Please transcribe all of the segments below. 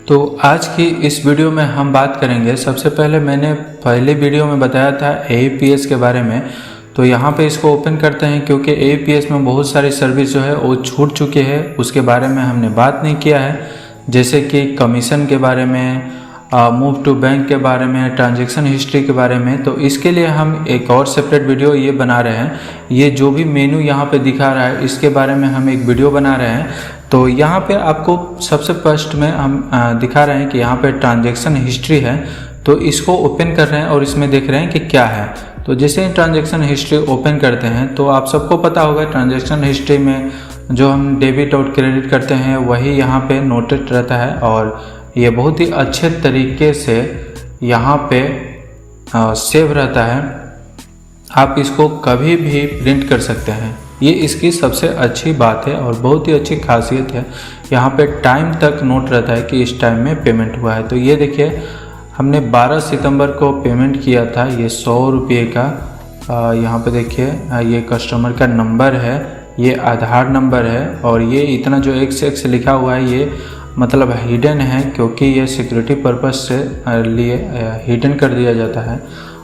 तो आज की इस वीडियो में हम बात करेंगे। सबसे पहले मैंने पहले वीडियो में बताया था APS के बारे में, तो यहाँ पे इसको ओपन करते हैं क्योंकि APS में बहुत सारी सर्विस जो है वो छूट चुकी है, उसके बारे में हमने बात नहीं किया है, जैसे कि कमीशन के बारे में, मूव टू बैंक के बारे में, ट्रांजैक्शन हिस्ट्री के बारे में। तो इसके लिए हम एक और सेपरेट वीडियो ये बना रहे हैं। ये जो भी मेनू यहाँ पे दिखा रहा है इसके बारे में हम एक वीडियो बना रहे हैं। तो यहाँ पे आपको सबसे फर्स्ट में हम दिखा रहे हैं कि यहाँ पे ट्रांजैक्शन हिस्ट्री है, तो इसको ओपन कर रहे हैं और इसमें देख रहे हैं कि क्या है। तो जैसे ही ट्रांजैक्शन हिस्ट्री ओपन करते हैं तो आप सबको पता होगा ट्रांजैक्शन हिस्ट्री में जो हम डेबिट और क्रेडिट करते हैं वही यहाँ पे नोटेड रहता है, और ये बहुत ही अच्छे तरीके से यहाँ पे सेव रहता है। आप इसको कभी भी प्रिंट कर सकते हैं, ये इसकी सबसे अच्छी बात है और बहुत ही अच्छी खासियत है। यहाँ पे टाइम तक नोट रहता है कि इस टाइम में पेमेंट हुआ है। तो ये देखिए हमने 12 सितंबर को पेमेंट किया था, ये 100 रुपये का। यहाँ पे देखिए ये कस्टमर का नंबर है, ये आधार नंबर है, और ये इतना जो XX लिखा हुआ है ये मतलब हिडन है, क्योंकि ये सिक्योरिटी पर्पस से लिए हिडन कर दिया जाता है।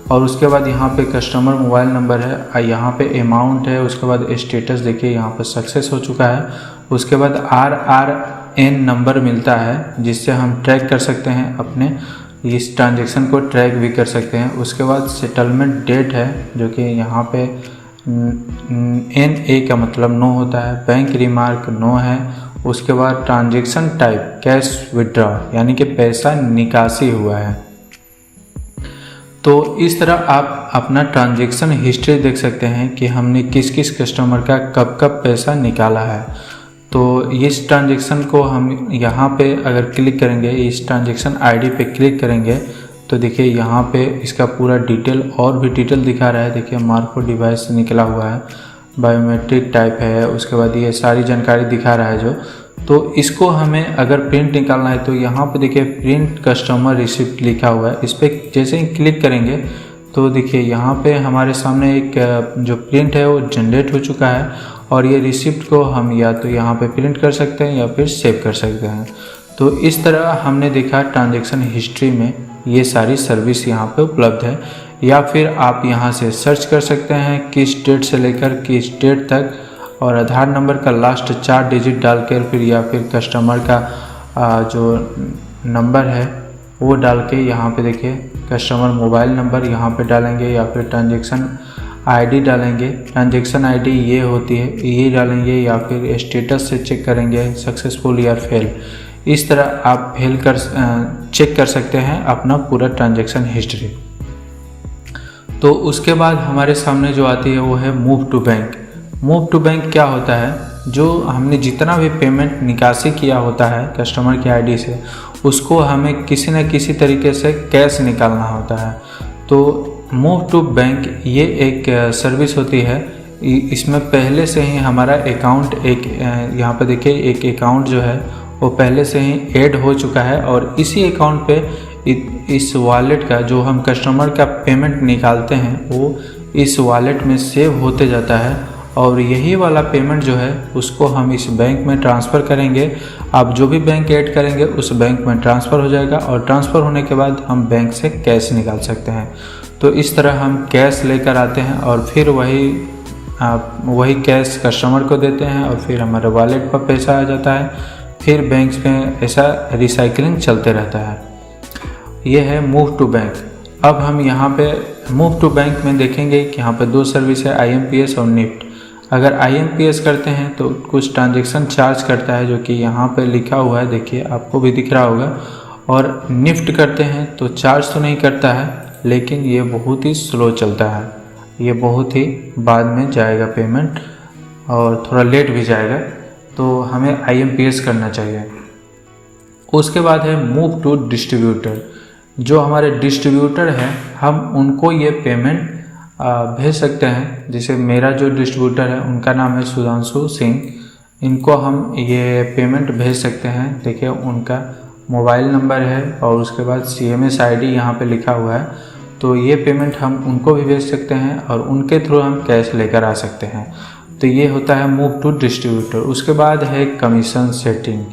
और उसके बाद यहाँ पे कस्टमर मोबाइल नंबर है, यहाँ पे अमाउंट है, उसके बाद स्टेटस देखिए यहाँ पे सक्सेस हो चुका है। उसके बाद RRN नंबर मिलता है जिससे हम ट्रैक कर सकते हैं, अपने इस ट्रांजैक्शन को ट्रैक भी कर सकते हैं। उसके बाद सेटलमेंट डेट है जो कि यहाँ पे NA का मतलब नो होता है, बैंक रिमार्क नो है। उसके बाद ट्रांजैक्शन टाइप कैश विड्रॉ यानी कि पैसा निकासी हुआ है। तो इस तरह आप अपना ट्रांजैक्शन हिस्ट्री देख सकते हैं कि हमने किस किस कस्टमर का कब कब पैसा निकाला है। तो इस ट्रांजैक्शन को हम यहाँ पे अगर क्लिक करेंगे, इस ट्रांजैक्शन ID पे क्लिक करेंगे तो देखिए यहाँ पे इसका पूरा डिटेल और भी डिटेल दिखा रहा है। देखिए मार्को डिवाइस से निकला हुआ है, बायोमेट्रिक टाइप है, उसके बाद ये सारी जानकारी दिखा रहा है जो। तो इसको हमें अगर प्रिंट निकालना है तो यहाँ पे देखिए प्रिंट कस्टमर रिसिप्ट लिखा हुआ है, इस पर जैसे ही क्लिक करेंगे तो देखिए यहाँ पे हमारे सामने एक जो प्रिंट है वो जनरेट हो चुका है, और ये रिसिप्ट को हम या तो यहाँ पे प्रिंट कर सकते हैं या फिर सेव कर सकते हैं। तो इस तरह हमने देखा ट्रांजैक्शन हिस्ट्री में ये सारी सर्विस यहाँ पे उपलब्ध है। या फिर आप यहाँ से सर्च कर सकते हैं किस डेट से लेकर किस डेट तक, और आधार नंबर का लास्ट 4 डिजिट डालकर फिर या फिर कस्टमर का जो नंबर है वो डाल के यहाँ पे देखिए कस्टमर मोबाइल नंबर यहाँ पे डालेंगे या फिर ट्रांजैक्शन ID डालेंगे। ट्रांजैक्शन ID ये होती है, ये डालेंगे या फिर स्टेटस से चेक करेंगे सक्सेसफुल या फेल। इस तरह आप चेक कर सकते हैं अपना पूरा ट्रांजैक्शन हिस्ट्री। तो उसके बाद हमारे सामने जो आती है वो है move to bank. Move to bank क्या होता है, जो हमने जितना भी पेमेंट निकासी किया होता है कस्टमर की ID से, उसको हमें किसी न किसी तरीके से कैश निकालना होता है। तो मूव टू बैंक ये एक सर्विस होती है, इसमें पहले से ही हमारा अकाउंट यहाँ पे देखिए एक अकाउंट जो है वो पहले से ही ऐड हो चुका है, और इसी अकाउंट पे इस वॉलेट का जो हम कस्टमर का पेमेंट निकालते हैं वो इस वॉलेट में सेव होते जाता है, और यही वाला पेमेंट जो है उसको हम इस बैंक में ट्रांसफ़र करेंगे। आप जो भी बैंक ऐड करेंगे उस बैंक में ट्रांसफ़र हो जाएगा, और ट्रांसफ़र होने के बाद हम बैंक से कैश निकाल सकते हैं। तो इस तरह हम कैश लेकर आते हैं और फिर वही कैश कस्टमर को देते हैं, और फिर हमारे वॉलेट पर पैसा आ जाता है। फिर बैंक में ऐसा रिसाइकलिंग चलते रहता है। ये है मूव टू बैंक। अब हम यहाँ पे मूव टू बैंक में देखेंगे कि यहाँ पे 2 सर्विस है, IMPS और निफ्ट। अगर IMPS करते हैं तो कुछ ट्रांजैक्शन चार्ज करता है जो कि यहाँ पे लिखा हुआ है, देखिए आपको भी दिख रहा होगा। और निफ्ट करते हैं तो चार्ज तो नहीं करता है, लेकिन ये बहुत ही स्लो चलता है, ये बहुत ही बाद में जाएगा पेमेंट और थोड़ा लेट भी जाएगा, तो हमें IMPS करना चाहिए। उसके बाद है मूव टू डिस्ट्रीब्यूटर। जो हमारे डिस्ट्रीब्यूटर हैं हम उनको ये पेमेंट भेज सकते हैं। जैसे मेरा जो डिस्ट्रीब्यूटर है उनका नाम है सुधांशु सिंह, इनको हम ये पेमेंट भेज सकते हैं। देखिए उनका मोबाइल नंबर है और उसके बाद CMS ID यहाँ पे लिखा हुआ है, तो ये पेमेंट हम उनको भी भेज सकते हैं और उनके थ्रू हम कैश लेकर आ सकते हैं। तो ये होता है मूव टू डिस्ट्रीब्यूटर। उसके बाद है कमीशन सेटिंग।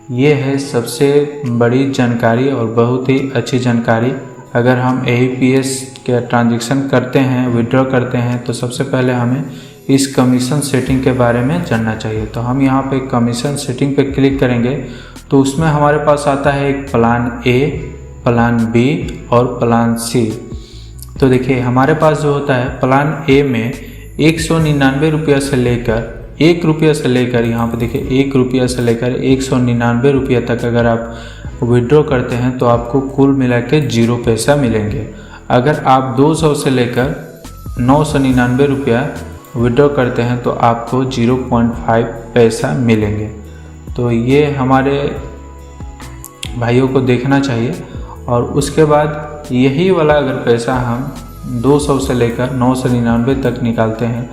ये है सबसे बड़ी जानकारी और बहुत ही अच्छी जानकारी। अगर हम AEPS के ट्रांजैक्शन करते हैं, विड्रॉ करते हैं, तो सबसे पहले हमें इस कमीशन सेटिंग के बारे में जानना चाहिए। तो हम यहाँ पे कमीशन सेटिंग पे क्लिक करेंगे तो उसमें हमारे पास आता है एक प्लान A, प्लान B और प्लान C। तो देखिए हमारे पास जो होता है प्लान A में 199 रुपया से लेकर 1 रुपया से लेकर, यहाँ पे देखिए 1 रुपया से लेकर 199 रुपया तक अगर आप विड्रॉ करते हैं तो आपको कुल मिला के 0 पैसा मिलेंगे। अगर आप 200 से लेकर 999 रुपया विड्रॉ करते हैं तो आपको 0.5 पैसा मिलेंगे। तो ये हमारे भाइयों को देखना चाहिए। और उसके बाद यही वाला अगर पैसा हम 200 से लेकर 999 तक निकालते हैं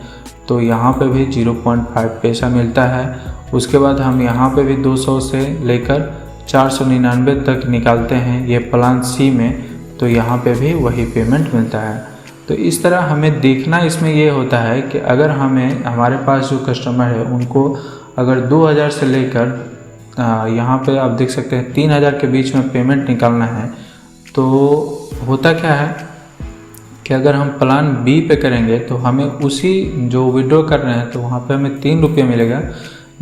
तो यहाँ पे भी 0.5 पैसा मिलता है। उसके बाद हम यहाँ पे भी 200 से लेकर 499 तक निकालते हैं ये प्लान C में, तो यहाँ पे भी वही पेमेंट मिलता है। तो इस तरह हमें देखना इसमें ये होता है कि अगर हमारे पास जो कस्टमर है उनको अगर 2000 से लेकर यहाँ पे आप देख सकते हैं 3000 के बीच में पेमेंट निकालना है, तो होता क्या है कि अगर हम प्लान B पे करेंगे तो हमें उसी जो विड्रॉ कर रहे हैं तो वहाँ पे हमें 3 रुपये मिलेगा,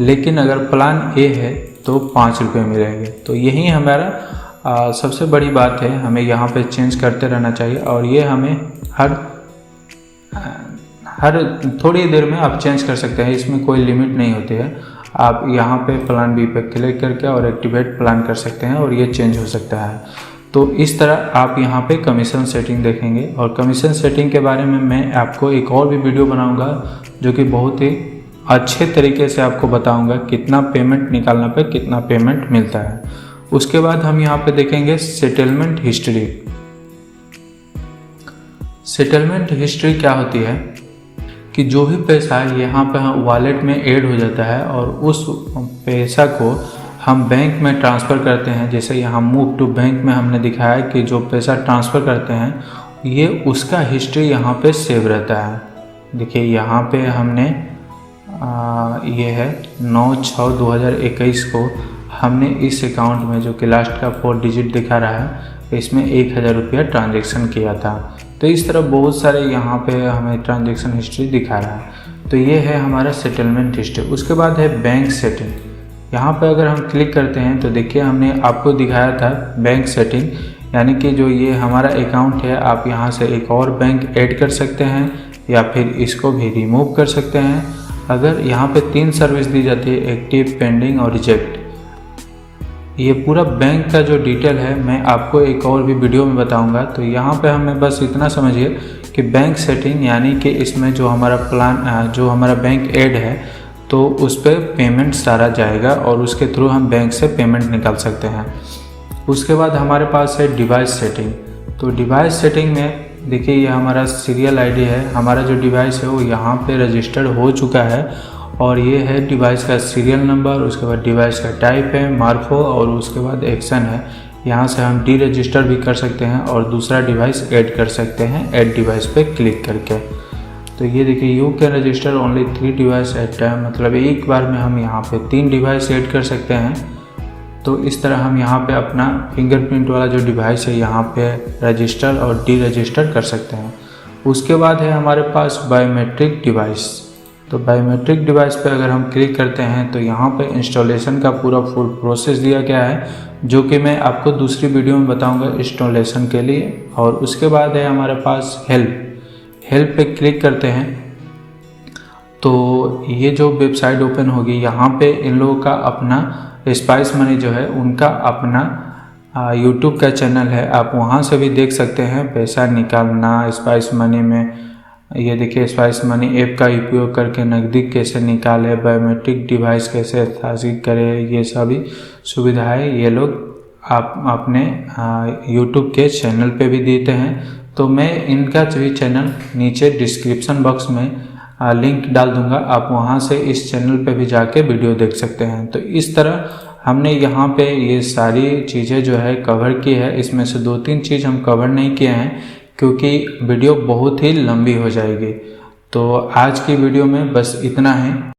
लेकिन अगर प्लान A है तो 5 रुपये मिलेंगे। तो यही हमारा सबसे बड़ी बात है, हमें यहाँ पे चेंज करते रहना चाहिए। और ये हमें हर थोड़ी देर में आप चेंज कर सकते हैं, इसमें कोई लिमिट नहीं होती है। आप यहाँ पे प्लान B पे क्लिक करके और एक्टिवेट प्लान कर सकते हैं और ये चेंज हो सकता है। तो इस तरह आप यहाँ पे कमीशन सेटिंग देखेंगे। और कमीशन सेटिंग के बारे में मैं आपको एक और भी वीडियो बनाऊंगा जो कि बहुत ही अच्छे तरीके से आपको बताऊंगा कितना पेमेंट निकालने पे कितना पेमेंट मिलता है। उसके बाद हम यहाँ पे देखेंगे सेटलमेंट हिस्ट्री। सेटलमेंट हिस्ट्री क्या होती है कि जो भी पैसा यहाँ पे वॉलेट में ऐड हो जाता है और उस पैसा को हम बैंक में ट्रांसफ़र करते हैं। जैसे यहाँ मूव टू बैंक में हमने दिखाया कि जो पैसा ट्रांसफ़र करते हैं ये उसका हिस्ट्री यहाँ पे सेव रहता है। देखिए यहाँ पे हमने ये है 9/6/2021 को हमने इस अकाउंट में जो कि लास्ट का 4 डिजिट दिखा रहा है इसमें 1000 रुपया ट्रांजेक्शन किया था। तो इस तरह बहुत सारे यहाँ पे हमें ट्रांजेक्शन हिस्ट्री दिखा रहा है। तो ये है हमारा सेटलमेंट हिस्ट्री। उसके बाद है बैंक सेटिंग। यहाँ पे अगर हम क्लिक करते हैं तो देखिए हमने आपको दिखाया था बैंक सेटिंग, यानी कि जो ये हमारा अकाउंट है आप यहाँ से एक और बैंक ऐड कर सकते हैं या फिर इसको भी रिमूव कर सकते हैं। अगर यहाँ पे 3 सर्विस दी जाती है, एक्टिव, पेंडिंग और रिजेक्ट। ये पूरा बैंक का जो डिटेल है मैं आपको एक और भी वीडियो में बताऊंगा। तो यहाँ पे हमें बस इतना समझिए कि बैंक सेटिंग यानी कि इसमें जो हमारा प्लान जो हमारा बैंक ऐड है तो उस पर पेमेंट सारा जाएगा और उसके थ्रू हम बैंक से पेमेंट निकाल सकते हैं। उसके बाद हमारे पास है डिवाइस सेटिंग। तो डिवाइस सेटिंग में देखिए ये हमारा सीरियल आईडी है, हमारा जो डिवाइस है वो यहाँ पे रजिस्टर्ड हो चुका है और ये है डिवाइस का सीरियल नंबर। उसके बाद डिवाइस का टाइप है मार्फो और उसके बाद एक्शन है। यहाँ से हम डी रजिस्टर भी कर सकते हैं और दूसरा डिवाइस ऐड कर सकते हैं ऐड डिवाइस पे क्लिक करके। तो ये देखिए you can register only 3 device at time, मतलब एक बार में हम यहाँ पे 3 डिवाइस ऐड कर सकते हैं। तो इस तरह हम यहाँ पे अपना फिंगरप्रिंट वाला जो डिवाइस है यहाँ पे रजिस्टर और डी रजिस्टर कर सकते हैं। उसके बाद है हमारे पास बायोमेट्रिक डिवाइस। तो बायोमेट्रिक डिवाइस पे अगर हम क्लिक करते हैं तो यहाँ पे इंस्टॉलेशन का पूरा फुल प्रोसेस दिया गया है जो कि मैं आपको दूसरी वीडियो में बताऊँगा इंस्टॉलेशन के लिए। और उसके बाद है हमारे पास हेल्प पे क्लिक करते हैं तो ये जो वेबसाइट ओपन होगी यहाँ पे इन लोगों का अपना स्पाइस मनी जो है उनका अपना यूट्यूब का चैनल है, आप वहाँ से भी देख सकते हैं पैसा निकालना स्पाइस मनी में। ये देखिए स्पाइस मनी ऐप का उपयोग करके नकदी कैसे निकाले, बायोमेट्रिक डिवाइस कैसे स्थापित करें, ये सभी सुविधाएं ये लोग आप अपने यूट्यूब के चैनल पे भी देते हैं। तो मैं इनका भी चैनल नीचे डिस्क्रिप्शन बॉक्स में लिंक डाल दूंगा, आप वहां से इस चैनल पे भी जाके वीडियो देख सकते हैं। तो इस तरह हमने यहाँ पे ये सारी चीज़ें जो है कवर की है। इसमें से 2-3 चीज़ हम कवर नहीं किए हैं क्योंकि वीडियो बहुत ही लंबी हो जाएगी। तो आज की वीडियो में बस इतना है।